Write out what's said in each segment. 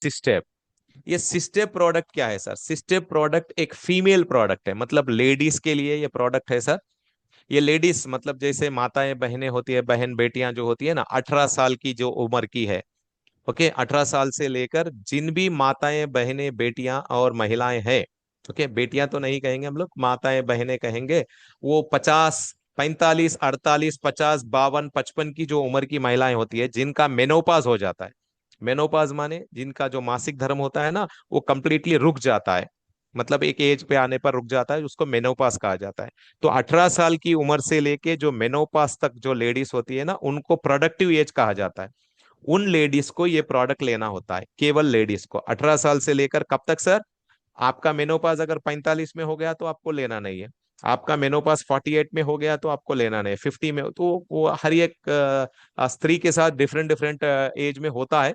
सिस्टेप। ये सिस्टेप प्रोडक्ट क्या है सर? सिस्टेप प्रोडक्ट एक फीमेल प्रोडक्ट है, मतलब लेडीज के लिए ये प्रोडक्ट है सर। ये लेडीज मतलब जैसे माताएं बहनें होती है, बहन बेटियां जो होती है ना, 18 साल की जो उम्र की है, ओके, 18 साल से लेकर जिन भी माताएं बहनें बेटियां और महिलाएं हैं, ओके, बेटियां तो नहीं कहेंगे हम लोग, माताएं बहनें कहेंगे, वो 50, 45, 48, 50, 52, 55 की जो उम्र की महिलाएं होती है, जिनका मेनोपाज हो जाता है। मेनोपाज माने जिनका जो मासिक धर्म होता है ना, वो कंप्लीटली रुक जाता है, मतलब एक एज पे आने पर रुक जाता है, उसको मेनोपास कहा जाता है। तो 18 साल की उम्र से लेके जो मेनोपास तक जो लेडीज होती है ना, उनको प्रोडक्टिव एज कहा जाता है। उन लेडीज को ये प्रोडक्ट लेना होता है, केवल लेडीज को 18 साल से लेकर कब तक सर? आपका मेनोपाज अगर 45 में हो गया तो आपको लेना नहीं है। आपका मेनोपाज 48 में हो गया तो आपको लेना नहीं है। 50 में तो वो हर एक स्त्री के साथ डिफरेंट डिफरेंट एज में होता है।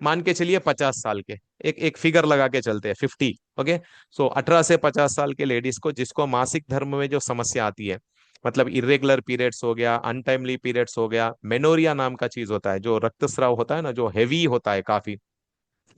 मान के चलिए 50 साल के, एक एक फिगर लगा के चलते हैं 50। ओके, सो 18 से 50 साल के लेडीज को, जिसको मासिक धर्म में जो समस्या आती है, मतलब इरेगुलर पीरियड्स हो गया, अनटाइमली पीरियड्स हो गया, मेनोरिया नाम का चीज होता है, जो रक्तस्राव होता है ना, जो हेवी होता है काफी,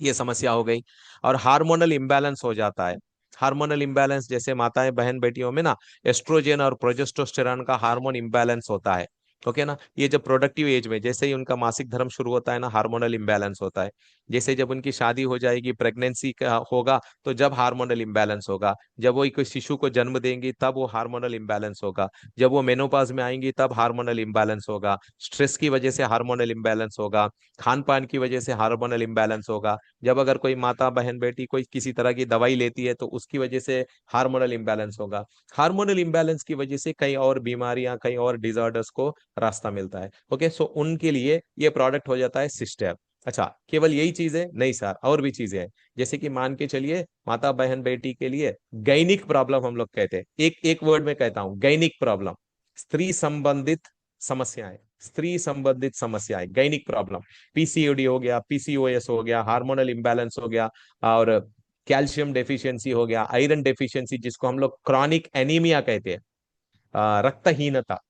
ये समस्या हो गई। और हार्मोनल इम्बैलेंस हो जाता है। हार्मोनल इम्बैलेंस जैसे माताएं बहन बेटियों में ना, एस्ट्रोजन और प्रोजेस्टेरोन का हार्मोन इम्बैलेंस होता है। ओके ना, ये जब प्रोडक्टिव एज में जैसे ही उनका मासिक धर्म शुरू होता है ना, हार्मोनल इम्बैलेंस होता है। जैसे जब उनकी शादी हो जाएगी, प्रेगनेंसी का होगा, तो जब हार्मोनल इम्बैलेंस होगा, जब वो कोई शिशु को जन्म देंगी तब वो हार्मोनल इम्बैलेंस होगा, जब वो मेनोपाज में आएंगी तब हार्मोनल इम्बैलेंस होगा, स्ट्रेस की वजह से हार्मोनल इम्बैलेंस होगा, खान पान की वजह से हार्मोनल इम्बैलेंस होगा, जब अगर कोई माता बहन बेटी कोई किसी तरह की दवाई लेती है तो उसकी वजह से हार्मोनल इम्बैलेंस होगा। हार्मोनल इम्बैलेंस की वजह से कई और बीमारियां, कई और डिसऑर्डर्स को रास्ता मिलता है। ओके, सो उनके लिए ये प्रोडक्ट हो जाता है सिस्टेप। अच्छा, केवल यही चीज है? नहीं सर, और भी चीजें हैं। जैसे कि मान के चलिए माता बहन बेटी के लिए गैनिक प्रॉब्लम हम लोग कहते हैं, एक एक वर्ड में कहता हूं, गैनिक प्रॉब्लम, स्त्री संबंधित समस्याएं, स्त्री संबंधित समस्याएं, गैनिक प्रॉब्लम, पीसीओडी हो गया, पीसीओएस हो गया, हार्मोनल इम्बैलेंस हो गया, और कैल्शियम डेफिशिएंसी हो गया, आयरन डेफिशिएंसी जिसको हम लोग क्रॉनिक एनीमिया कहते हैं, रक्तहीनता,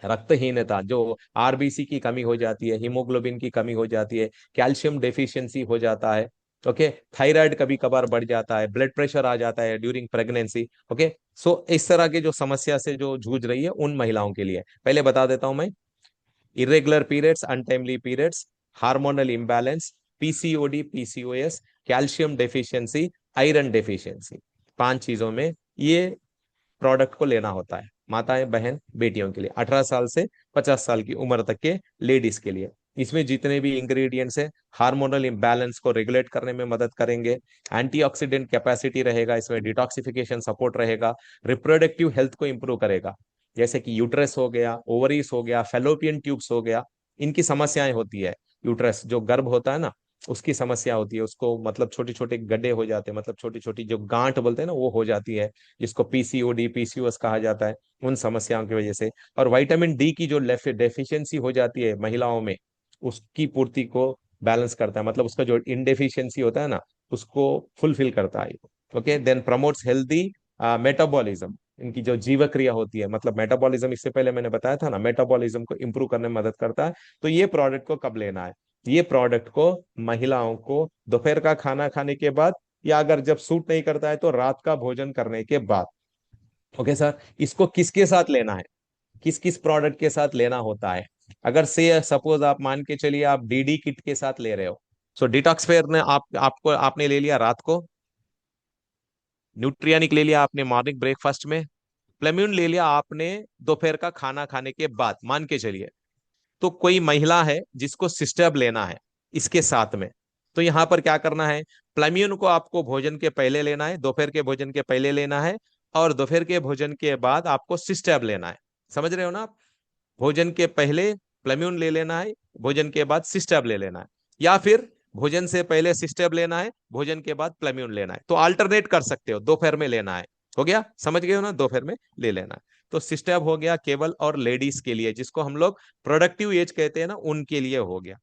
रक्तहीनता जो आरबीसी की कमी हो जाती है, हीमोग्लोबिन की कमी हो जाती है, कैल्शियम डेफिशिएंसी हो जाता है। ओके, थायराइड कभी कभार बढ़ जाता है, ब्लड प्रेशर आ जाता है ड्यूरिंग प्रेगनेंसी। ओके, सो इस तरह के जो समस्या से जो जूझ रही है उन महिलाओं के लिए पहले बता देता हूं मैं। irregular periods, untimely periods, hormonal imbalance, PCOD, PCOS, calcium deficiency, iron deficiency, 5 चीजों में ये प्रोडक्ट को लेना होता है माताएं बहन बेटियों के लिए, 18 साल से 50 साल की उम्र तक के लेडीज के लिए। इसमें जितने भी इंग्रेडिएंट्स है, हार्मोनल इम्बैलेंस को रेगुलेट करने में मदद करेंगे, एंटीऑक्सीडेंट कैपेसिटी रहेगा इसमें, डिटॉक्सिफिकेशन सपोर्ट रहेगा, रिप्रोडक्टिव हेल्थ को इंप्रूव करेगा, जैसे कि यूट्रस हो गया, ओवरीज हो गया, फेलोपियन ट्यूब्स हो गया, इनकी समस्याएं होती है। यूट्रस जो गर्भ होता है ना, उसकी समस्या होती है, उसको मतलब छोटे छोटे गड्ढे हो जाते हैं, मतलब छोटी छोटी जो गांठ बोलते हैं ना, वो हो जाती है, जिसको पीसीओडी पीसीओएस कहा जाता है, उन समस्याओं की वजह से। और विटामिन डी की जो डेफिशिएंसी हो जाती है महिलाओं में, उसकी पूर्ति को बैलेंस करता है, मतलब उसका जो इनडेफिशिएंसी होता है ना, उसको फुलफिल करता है। Okay, then promotes healthy metabolism, इनकी जो जीव क्रिया होती है, मतलब मेटाबॉलिज्म, इससे पहले मैंने बताया था ना, मेटाबॉलिज्म को इंप्रूव करने में मदद करता है। तो ये प्रोडक्ट को कब लेना है? ये प्रोडक्ट को महिलाओं को दोपहर का खाना खाने के बाद, या अगर जब सूट नहीं करता है तो रात का भोजन करने के बाद। ओके सर, इसको किसके साथ लेना है, किस किस प्रोडक्ट के साथ लेना होता है? अगर से सपोज आप मान के चलिए आप डीडी किट के साथ ले रहे हो, सो डिटॉक्स फेयर ने आपको आपने ले लिया रात को, न्यूट्रियानिक ले लिया आपने मॉर्निंग ब्रेकफास्ट में, प्लेम्यून ले लिया आपने दोपहर का खाना खाने के बाद, मान के चलिए। तो कोई महिला है जिसको सिस्टैब लेना है इसके साथ में, तो यहां पर क्या करना है? प्लेम्यून को आपको भोजन के पहले लेना है, दोपहर के भोजन के पहले लेना है, और दोपहर के भोजन के बाद आपको सिस्टैब लेना है। समझ रहे हो ना आप? भोजन के पहले प्लेम्यून ले लेना है, भोजन के बाद सिस्टैब ले लेना है, या फिर भोजन से पहले सिस्टैब लेना है, भोजन के बाद प्लेम्यून लेना है। तो अल्टरनेट कर सकते हो, दोपहर में लेना है। हो गया, समझ गए हो ना? दोपहर में ले लेना है। तो सिस्टैब हो गया केवल और लेडीज के लिए, जिसको हम लोग प्रोडक्टिव एज कहते हैं ना, उनके लिए हो गया।